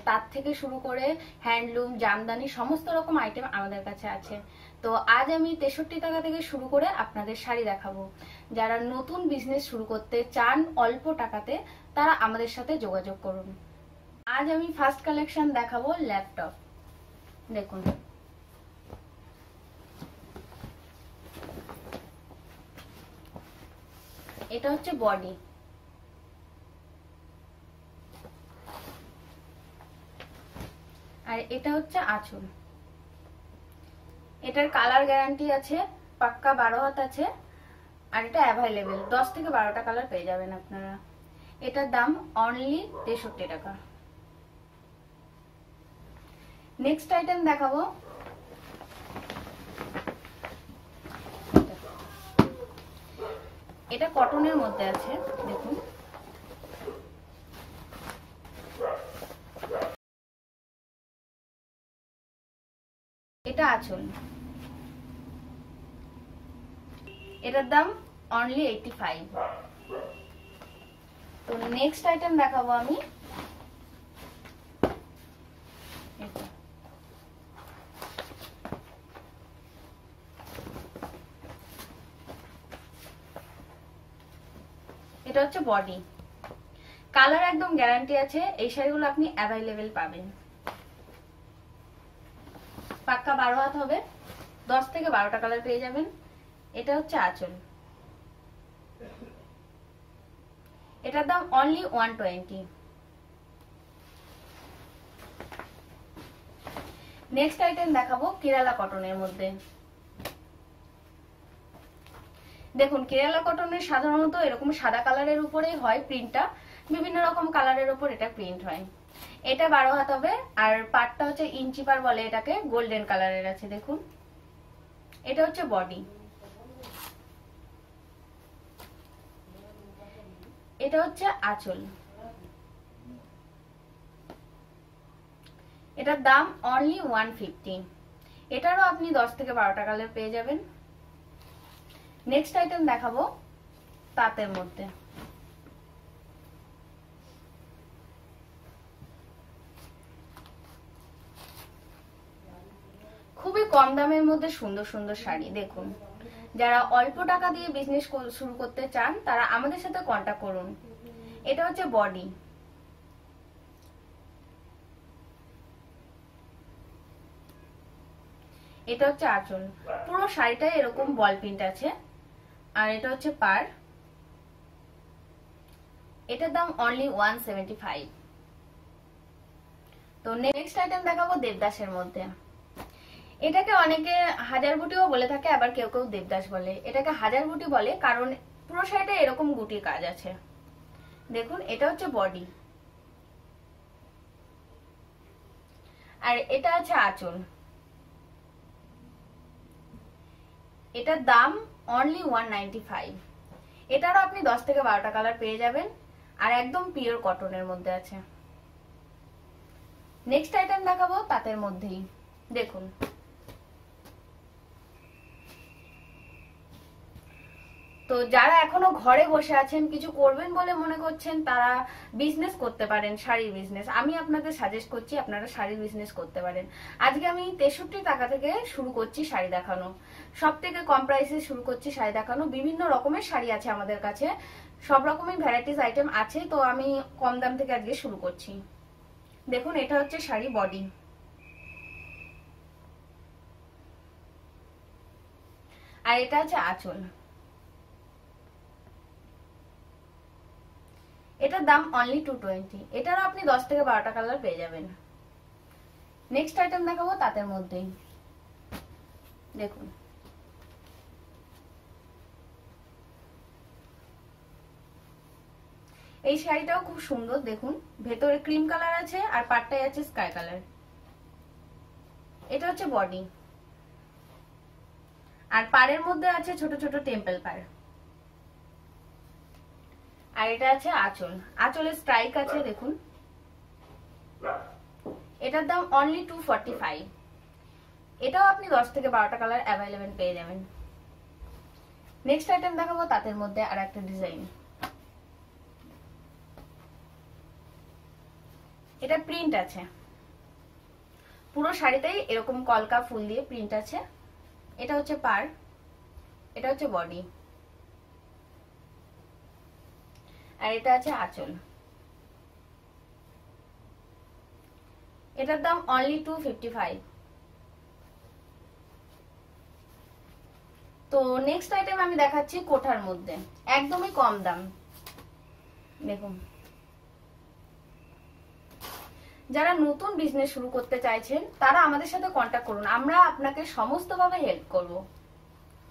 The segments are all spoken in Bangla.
তার থেকে শুরু করে হ্যান্ডলুম, জামদানি সমস্ত রকম আইটেম আমাদের কাছে আছে। তো আজ আমি 63 টাকা থেকে শুরু করে আপনাদের শাড়ি দেখাবো। যারা নতুন বিজনেস শুরু করতে চান অল্প টাকাতে, তারা আমাদের সাথে যোগাযোগ করুন। আজ আমি ফার্স্ট কালেকশন দেখাবো ল্যাপটপ। দেখুন, এটা হচ্ছে বডি, আর এটা হচ্ছে আঁচল। এটার কালার গ্যারান্টি আছে, পাক্কা 12 হাত আছে, আর এটা অ্যাভেলেবেল 10 থেকে 12টা কালার পেয়ে যাবেন আপনারা। এটার দাম অনলি 63 টাকা। নেক্সট আইটেম দেখাবো, এটা কটনের মধ্যে আছে। দেখুন, এটা আঁচল, এটার দাম অনলি 85। তো নেক্সট আইটেম দেখাবো আমি, এটা হচ্ছে বডি, কালার একদম গ্যারান্টি আছে। এই শাড়িগুলো আপনি অ্যাভেলেবেল পাবেন, পাক্কা 12 হাত হবে, 10 থেকে 12টা কালার পেয়ে যাবেন। এটা হচ্ছে আঁচল, এটার দাম অনলি 120। নেক্সট আইটেম দেখাবো কেরালা কটনের মধ্যে। দেখুন, কেরালা কটনের সাধারণত এরকম সাদা কালারের উপরেই হয় প্রিন্টটা, বিভিন্ন রকম কালারের উপর এটা প্রিন্ট হয়। এটা 12 হাত হবে, আর পাটটা হচ্ছে ইঞ্চি পার বলে এটাকে, গোল্ডেন কালারের আছে। দেখুন, এটা হচ্ছে বডি, এটা হচ্ছে আঁচল, এটার দাম অনলি 150। এটারও আপনি 10 থেকে 12টা কালার পেয়ে যাবেন। নেক্সট আইটেম দেখাবো তাঁতের মধ্যে। খুবই কম দামের মধ্যে সুন্দর সুন্দর শাড়ি। দেখুন, যারা অল্প টাকা দিয়ে বিজনেস শুরু করতে চান তারা আমাদের সাথে কন্টাক্ট করুন। এটা হচ্ছে বডি, এটা হচ্ছে আঁচল, পুরো শাড়িটাই এরকম বল প্রিন্ট আছে, আর এটা হচ্ছে পার। এটার দাম অনলি 175। তো নেক্সট আইটেম দেখাবো দেবদাসের মধ্যে। এটাকে অনেকে হাজার বুটিও বলে থাকে, আবার কেউ কেউ দেবদাস বলে। এটাকে হাজার বুটি বলে কারণ পুরো শাড়িটা এরকম গুটির কাজ আছে। দেখুন, এটা হচ্ছে বডি, আর এটা আছে আঁচল। এটার দাম অনলি 195। এটারও আপনি 10 থেকে 12টা কালার পেয়ে যাবেন, আর একদম পিওর কটনের মধ্যে আছে। নেক্সট আইটেম দেখাবো তাঁতের মধ্যেই। দেখুন, তো যারা এখনো ঘরে বসে আছেন, কিছু করবেন বলে মনে করছেন, তারা বিজনেস করতে পারেন, শাড়ির বিজনেস। আমি আপনাদের সাজেস্ট করছি আপনারা শাড়ির বিজনেস করতে পারেন। আজকে আমি 63 টাকা থেকে শুরু করছি শাড়ি দেখানো, সব থেকে কম প্রাইসে শুরু করছি শাড়ি দেখানো। বিভিন্ন রকমের শাড়ি আছে আমাদের কাছে, সব রকমের ভ্যারাইটিস আইটেম আছে। তো আমি কম দাম থেকে আজকে শুরু করছি। দেখুন, এটা হচ্ছে শাড়ি বডি, আর এটা আছে আঁচল। এটার দাম অনলি 220। এটারও আপনি 10 থেকে 12টা কালার পেয়ে যাবেন। নেক্সট আইটেম দেখাবো তাঁতের মধ্যেই। দেখুন, এই শাড়িটাও খুব সুন্দর। দেখুন, ভেতরে ক্রিম কালার আছে, আর পাটটায় আছে স্কাই কালার। এটা হচ্ছে বডি, আর পাড়ের মধ্যে আছে ছোট ছোট টেম্পল পাড়, আর এটা আছে আঁচল। আঁচলের স্ট্রাইক আছে। দেখুন, এটার দাম অনলি 245। এটাও আপনি 10 থেকে 12টা কালার অ্যাভেলেবেল পেয়ে যাবেন। নেক্সট আইটেম দেখাবো তাঁতের মধ্যে আর একটা ডিজাইন। এটা প্রিন্ট আছে, পুরো শাড়িতেই এরকম কলকা ফুল দিয়ে প্রিন্ট আছে। এটা হচ্ছে পাড়, এটা হচ্ছে বডি, আর এটা আছে আঁচল। এটার দাম অনলি 255। তো নেক্সট আইটেম আমি দেখাচ্ছি কোঠার মধ্যে, একদমই কম দাম। দেখুন, যারা নতুন বিজনেস শুরু করতে চাইছেন তারা আমাদের সাথে কন্ট্যাক্ট করুন, আমরা আপনাকে সমস্তভাবে হেল্প করব,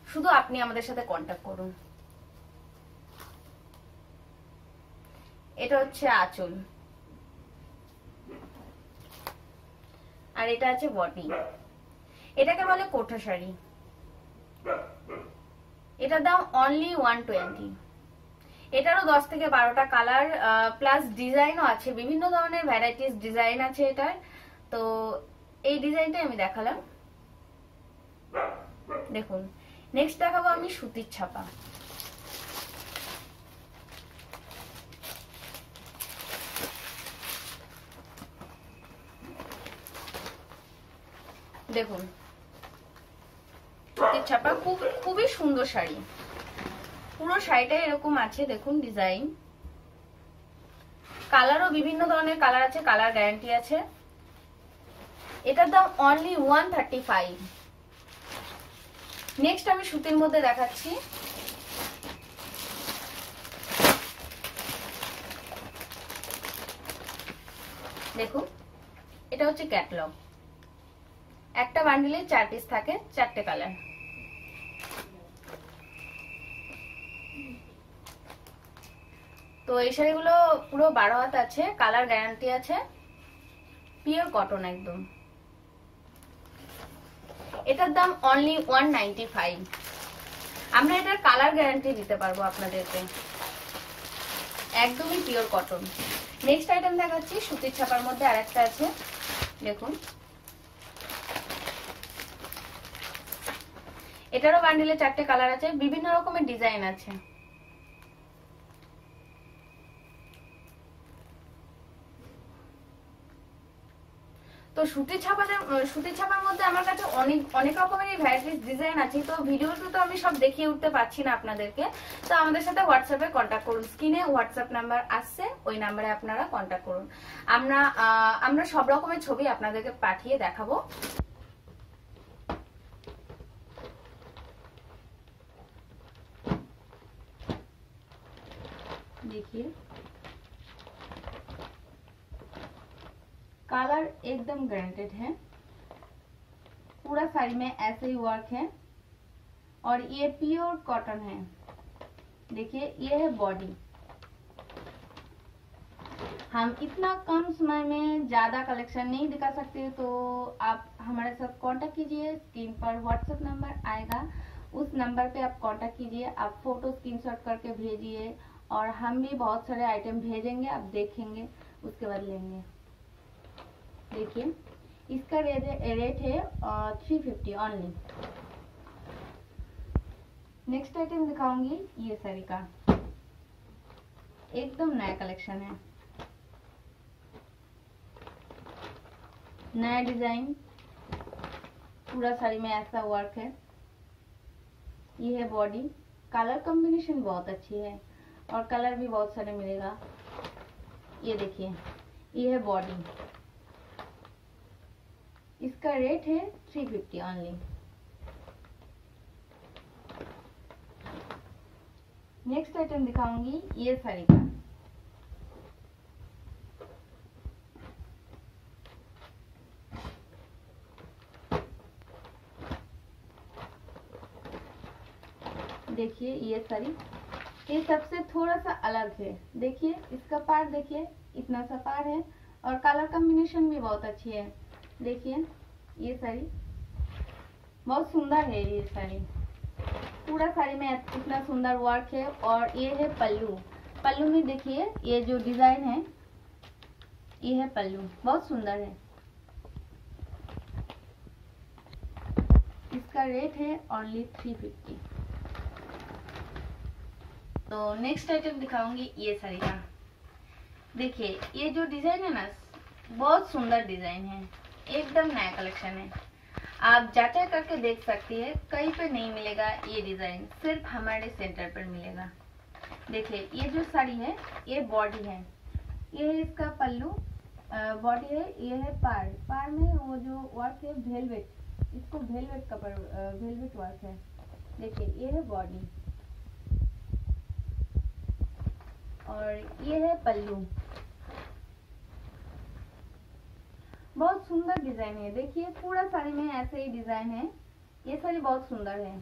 শুধু আপনি আমাদের সাথে কন্ট্যাক্ট করুন। এটা হচ্ছে আঁচল, আর এটা আছে বডি। এটাকে বলে কোঠা শাড়ি। এটার দাম অনলি 120। এটারও 10 থেকে 12টা কালার প্লাস ডিজাইনও আছে, বিভিন্ন ধরনের ভ্যারাইটিস ডিজাইন আছে এটার। তো এই ডিজাইনটা আমি দেখালাম। দেখুন, নেক্সট দেখাবো আমি সুতির ছাপা। দেখুন, সুতির ছাপা খুবই সুন্দর শাড়ি। পুরো শাড়িটা এরকম আছে, দেখুন ডিজাইন। কালারও বিভিন্ন ধরনের কালার আছে, কালার গ্যারান্টি আছে। এটার দাম অনলি 135। নেক্সট আমি সুতির মধ্যে দেখাচ্ছি। দেখুন, এটা হচ্ছে ক্যাটলগ। একটা বান্ডিলে 4 পিস থাকে, 4টে কালার। তো এই শাড়িগুলো পুরো 12 হাত আছে, কালার গ্যারান্টি আছে, পিওর কটন একদম। এটার দাম অনলি 195। আমরা এটার কালার গ্যারান্টি দিতে পারবো আপনাদেরকে, একদমই পিওর কটন। নেক্সট আইটেম দেখাচ্ছি সুতির ছাপার মধ্যে আরেকটা আছে। দেখুন, এটারও বান্ডিলে 4টে কালার আছে, বিভিন্ন রকমের ডিজাইন আছে। তো সুতির ছাপার মধ্যে আমার কাছে অনেক রকমের ভ্যারাইটিস ডিজাইন আছে। তো ভিডিওতে তো আমি সব দেখিয়ে উঠতে পারছি না আপনাদেরকে। তো আমাদের সাথে হোয়াটসঅ্যাপে কন্ট্যাক্ট করুন, স্ক্রিনে হোয়াটসঅ্যাপ নাম্বার আসছে, ওই নাম্বারে আপনারা কন্ট্যাক্ট করুন। আমরা সব রকমের ছবি আপনাদেরকে পাঠিয়ে দেখাবো। देखिए, कलर एकदम ग्रांटेड है, पूरा साड़ी में ऐसे ही वर्क है, और ये प्योर कॉटन है। देखिए, ये है बॉडी। हम इतना कम समय में ज्यादा कलेक्शन नहीं दिखा सकते, तो आप हमारे साथ कांटेक्ट कीजिए। स्क्रीन पर व्हाट्सएप नंबर आएगा, उस नंबर पे आप कांटेक्ट कीजिए, आप फोटो स्क्रीनशॉट करके भेजिए, और हम भी बहुत सारे आइटम भेजेंगे, आप देखेंगे, उसके बाद लेंगे। देखिए, इसका रेट है 350 ओनली। नेक्स्ट आइटम दिखाऊंगी ये साड़ी का, एकदम नया कलेक्शन है, नया डिजाइन, पूरा साड़ी में ऐसा वर्क है। ये है बॉडी, कलर कॉम्बिनेशन बहुत अच्छी है, और कलर भी बहुत सारे मिलेगा। ये देखिए, ये है बॉडी, इसका रेट है 350 ओनली। नेक्स्ट आइटम दिखाऊंगी ये साड़ी का। देखिए, ये साड़ी, ये सबसे थोड़ा सा अलग है। देखिए, इसका पार देखिए, इतना सा पार है, और कलर कॉम्बिनेशन भी बहुत अच्छी है। देखिए, ये साड़ी बहुत सुंदर है। ये साड़ी पूरा साड़ी में इतना सुंदर वर्क है, और ये है पल्लू। पल्लू में देखिए, ये जो डिजाइन है, ये है पल्लू, बहुत सुंदर है। इसका रेट है ओनली 350। तो नेक्स्ट आइटम दिखाऊंगी ये साड़ी का। देखिए, ये जो डिजाइन है ना, बहुत सुंदर डिजाइन है, एकदम नया कलेक्शन है। आप जांचा करके देख सकती है, कहीं पे नहीं मिलेगा ये डिजाइन, सिर्फ हमारे सेंटर पर मिलेगा। देखिए ये जो साड़ी है ये बॉडी है, ये है इसका पल्लू, बॉडी है, ये है पार। पार में वो जो वर्क है वेलवेट, इसको वेलवेट कपड़ वेलवेट वर्क है। देखिए ये है बॉडी और ये है पल्लू। बहुत सुंदर डिजाइन है, देखिए पूरा साड़ी में ऐसे ही डिजाइन है। ये साड़ी बहुत सुंदर है।